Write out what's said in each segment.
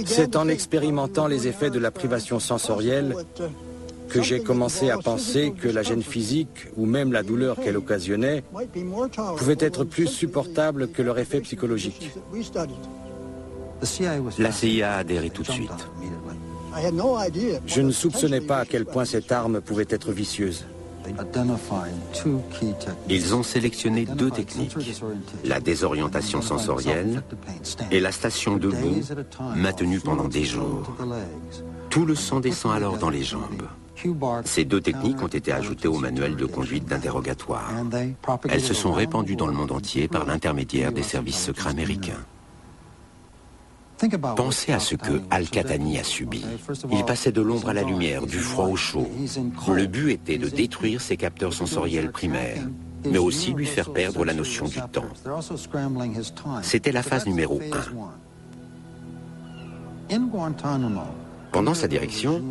C'est en expérimentant les effets de la privation sensorielle que j'ai commencé à penser que la gêne physique, ou même la douleur qu'elle occasionnait, pouvait être plus supportable que leur effet psychologique. La CIA a adhéré tout de suite. Je ne soupçonnais pas à quel point cette arme pouvait être vicieuse. Ils ont sélectionné 2 techniques, la désorientation sensorielle et la station debout, maintenue pendant des jours. Tout le sang descend alors dans les jambes. Ces 2 techniques ont été ajoutées au manuel de conduite d'interrogatoire. Elles se sont répandues dans le monde entier par l'intermédiaire des services secrets américains. Pensez à ce que Al-Qahtani a subi. Il passait de l'ombre à la lumière, du froid au chaud. Le but était de détruire ses capteurs sensoriels primaires, mais aussi lui faire perdre la notion du temps. C'était la phase numéro 1. Pendant sa direction,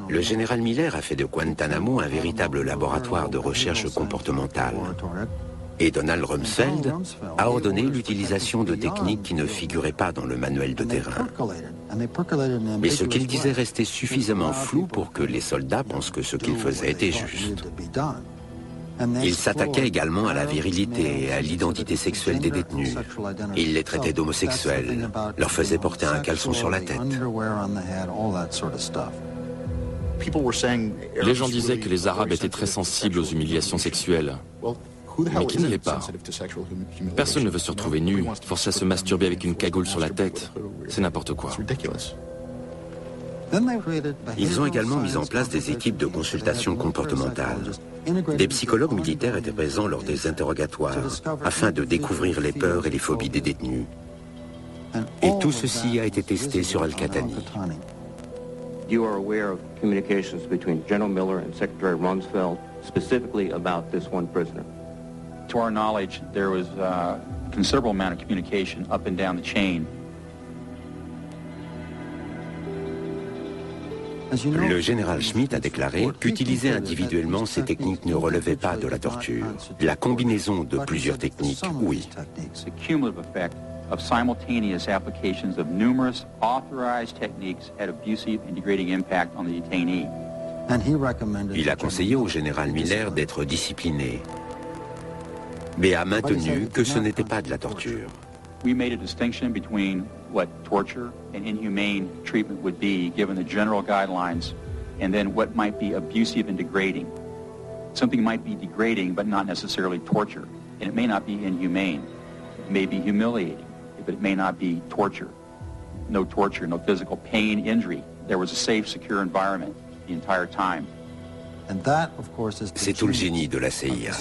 le général Miller a fait de Guantanamo un véritable laboratoire de recherche comportementale. Et Donald Rumsfeld a ordonné l'utilisation de techniques qui ne figuraient pas dans le manuel de terrain. Mais ce qu'il disait restait suffisamment flou pour que les soldats pensent que ce qu'ils faisaient était juste. Il s'attaquait également à la virilité et à l'identité sexuelle des détenus. Il les traitait d'homosexuels, leur faisait porter un caleçon sur la tête. Les gens disaient que les Arabes étaient très sensibles aux humiliations sexuelles. Mais qui ne l'est pas? Personne ne veut se retrouver nu, forcé à se masturber avec une cagoule sur la tête. C'est n'importe quoi. Ils ont également mis en place des équipes de consultation comportementale. Des psychologues militaires étaient présents lors des interrogatoires afin de découvrir les peurs et les phobies des détenus. Et tout ceci a été testé sur Al-Qahtani. You are aware of communications between General Miller and Secretary Rumsfeld specifically about this one prisoner? To our knowledge, there was a considerable amount of communication up and down the chain. Le général Schmidt a déclaré qu'utiliser individuellement ces techniques ne relevait pas de la torture. La combinaison de plusieurs techniques, oui. The cumulative effect of simultaneous applications of numerous authorized techniques had abusive and degrading impact on the detainee. Il a conseillé au général Miller d'être discipliné, mais a maintenu que ce n'était pas de la torture. We made a distinction between what torture and inhumane treatment would be given the general guidelines and then what might be abusive and degrading. Something might be degrading but not necessarily torture, and it may not be inhumane. It may be humiliating, but it may not be torture. No torture, no physical pain, injury. There was a safe, secure environment the entire time. C'est tout le génie de la CIA.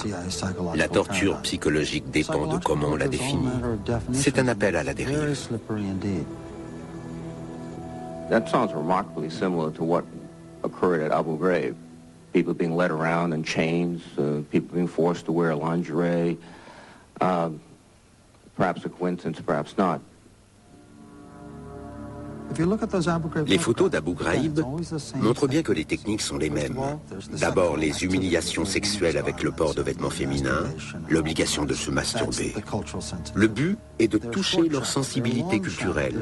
La torture psychologique dépend de comment on la définit. C'est un appel à la dérive. That sounds remarkably similar to what occurred at Abu Ghraib. People being led around in chains, people being forced to wear lingerie. Perhaps a coincidence, perhaps not. Les photos d'Abu Ghraib montrent bien que les techniques sont les mêmes. D'abord, les humiliations sexuelles avec le port de vêtements féminins, l'obligation de se masturber. Le but est de toucher leur sensibilité culturelle,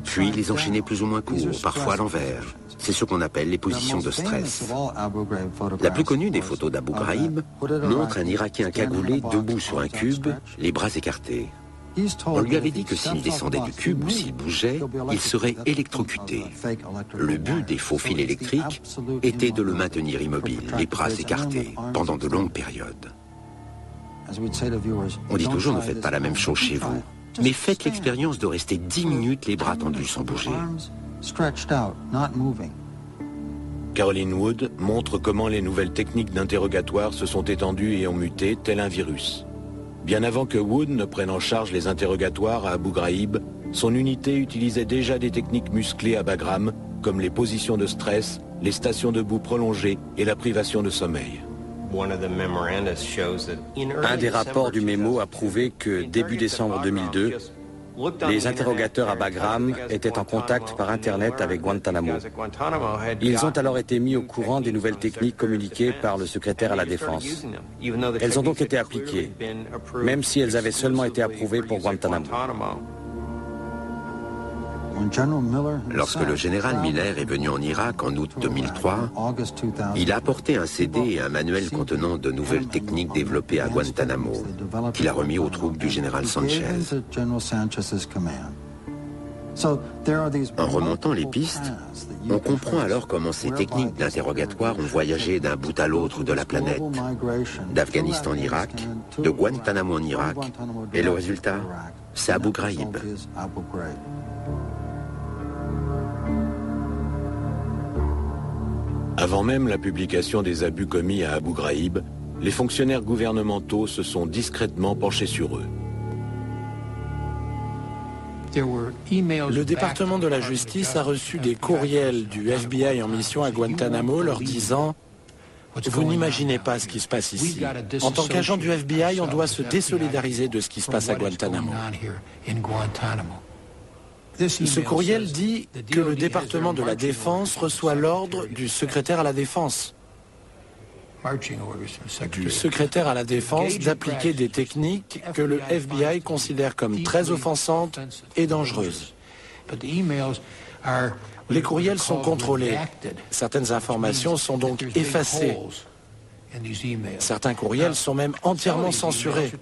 puis les enchaîner plus ou moins courts, parfois à l'envers. C'est ce qu'on appelle les positions de stress. La plus connue des photos d'Abu Ghraib montre un Irakien cagoulé debout sur un cube, les bras écartés. On lui avait dit que s'il descendait du cube ou s'il bougeait, il serait électrocuté. Le but des faux fils électriques était de le maintenir immobile, les bras écartés, pendant de longues périodes. On dit toujours ne faites pas la même chose chez vous, mais faites l'expérience de rester 10 minutes les bras tendus sans bouger. Caroline Wood montre comment les nouvelles techniques d'interrogatoire se sont étendues et ont muté tel un virus. Bien avant que Wood ne prenne en charge les interrogatoires à Abu Ghraib, son unité utilisait déjà des techniques musclées à Bagram, comme les positions de stress, les stations debout prolongées et la privation de sommeil. Un des rapports du mémo a prouvé que début décembre 2002, les interrogateurs à Bagram étaient en contact par Internet avec Guantanamo. Ils ont alors été mis au courant des nouvelles techniques communiquées par le secrétaire à la Défense. Elles ont donc été appliquées, même si elles avaient seulement été approuvées pour Guantanamo. Lorsque le général Miller est venu en Irak en août 2003, il a apporté un CD et un manuel contenant de nouvelles techniques développées à Guantanamo, qu'il a remis aux troupes du général Sanchez. En remontant les pistes, on comprend alors comment ces techniques d'interrogatoire ont voyagé d'un bout à l'autre de la planète, d'Afghanistan en Irak, de Guantanamo en Irak, et le résultat, c'est Abu Ghraib. Avant même la publication des abus commis à Abu Ghraib, les fonctionnaires gouvernementaux se sont discrètement penchés sur eux. Le département de la justice a reçu des courriels du FBI en mission à Guantanamo leur disant « Vous n'imaginez pas ce qui se passe ici. En tant qu'agent du FBI, on doit se désolidariser de ce qui se passe à Guantanamo. » Ce courriel dit que le département de la Défense reçoit l'ordre du secrétaire à la Défense. Du secrétaire à la Défense d'appliquer des techniques que le FBI considère comme très offensantes et dangereuses. Les courriels sont contrôlés. Certaines informations sont donc effacées. Certains courriels sont même entièrement censurés.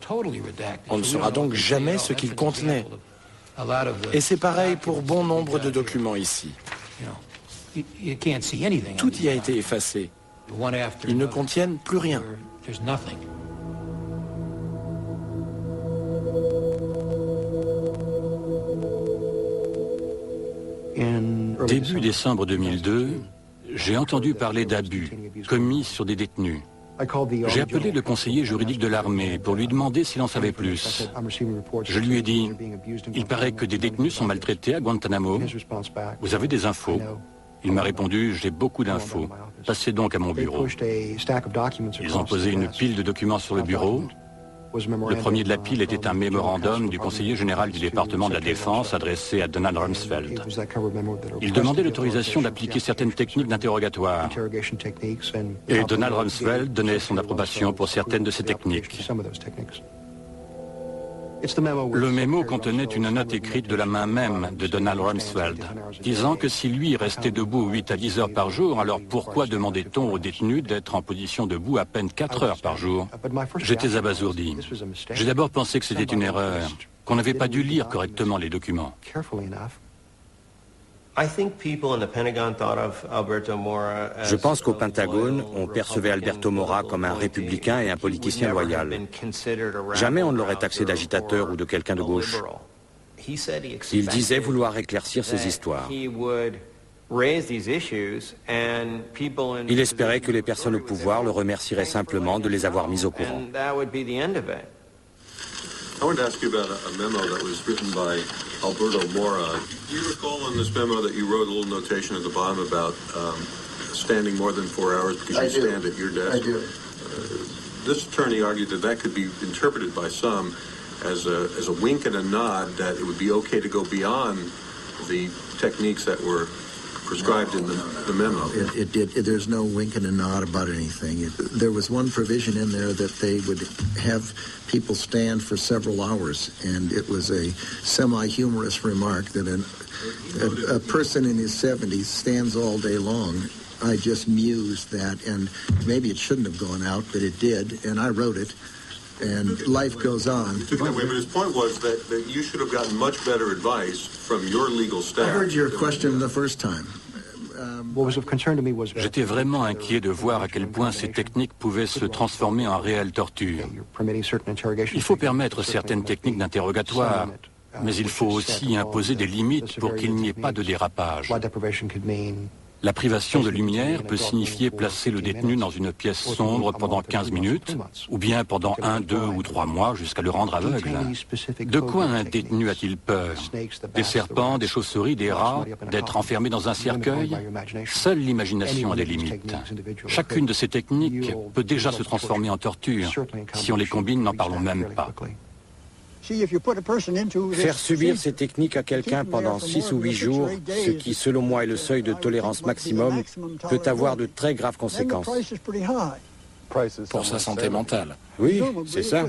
On ne saura donc jamais ce qu'ils contenaient. Et c'est pareil pour bon nombre de documents ici. Tout y a été effacé. Ils ne contiennent plus rien. Début décembre 2002, j'ai entendu parler d'abus commis sur des détenus. J'ai appelé le conseiller juridique de l'armée pour lui demander s'il en savait plus. Je lui ai dit, il paraît que des détenus sont maltraités à Guantanamo. Vous avez des infos? Il m'a répondu, j'ai beaucoup d'infos. Passez donc à mon bureau. Ils ont posé une pile de documents sur le bureau. Le premier de la pile était un mémorandum du conseiller général du département de la Défense adressé à Donald Rumsfeld. Il demandait l'autorisation d'appliquer certaines techniques d'interrogatoire. Et Donald Rumsfeld donnait son approbation pour certaines de ces techniques. Le mémo contenait une note écrite de la main même de Donald Rumsfeld, disant que si lui restait debout 8 à 10 heures par jour, alors pourquoi demandait-on aux détenus d'être en position debout à peine 4 heures par jour? J'étais abasourdi. J'ai d'abord pensé que c'était une erreur, qu'on n'avait pas dû lire correctement les documents. Je pense qu'au Pentagone, on percevait Alberto Mora comme un républicain et un politicien loyal. Jamais on ne l'aurait taxé d'agitateur ou de quelqu'un de gauche. Il disait vouloir éclaircir ces histoires. Il espérait que les personnes au pouvoir le remercieraient simplement de les avoir mis au courant. I wanted to ask you about a memo that was written by Alberto Mora. Do you recall in this memo that you wrote a little notation at the bottom about standing more than 4 hours because you stand at your desk? I do. This attorney argued that that could be interpreted by some as a wink and a nod that it would be okay to go beyond the techniques that were prescribed in the memo. It did. There's no wink and a nod about anything. There was one provision in there that they would have people stand for several hours, and it was a semi-humorous remark that a person in his 70s stands all day long. I just mused that, and maybe it shouldn't have gone out, but it did, and I wrote it. And life goes on. But his point was that you should have gotten much better advice from your legal staff. I heard your question the first time. J'étais vraiment inquiet de voir à quel point ces techniques pouvaient se transformer en réelle torture. Il faut permettre certaines techniques d'interrogatoire, mais il faut aussi imposer des limites pour qu'il n'y ait pas de dérapage. La privation de lumière peut signifier placer le détenu dans une pièce sombre pendant 15 minutes, ou bien pendant 1, 2 ou 3 mois jusqu'à le rendre aveugle. De quoi un détenu a-t-il peur? Des serpents, des chauves-souris, des rats, d'être enfermé dans un cercueil? Seule l'imagination a des limites. Chacune de ces techniques peut déjà se transformer en torture. Si on les combine, n'en parlons même pas. Faire subir ces techniques à quelqu'un pendant 6 ou 8 jours, ce qui, selon moi, est le seuil de tolérance maximum, peut avoir de très graves conséquences. Pour sa santé mentale. Oui, c'est ça.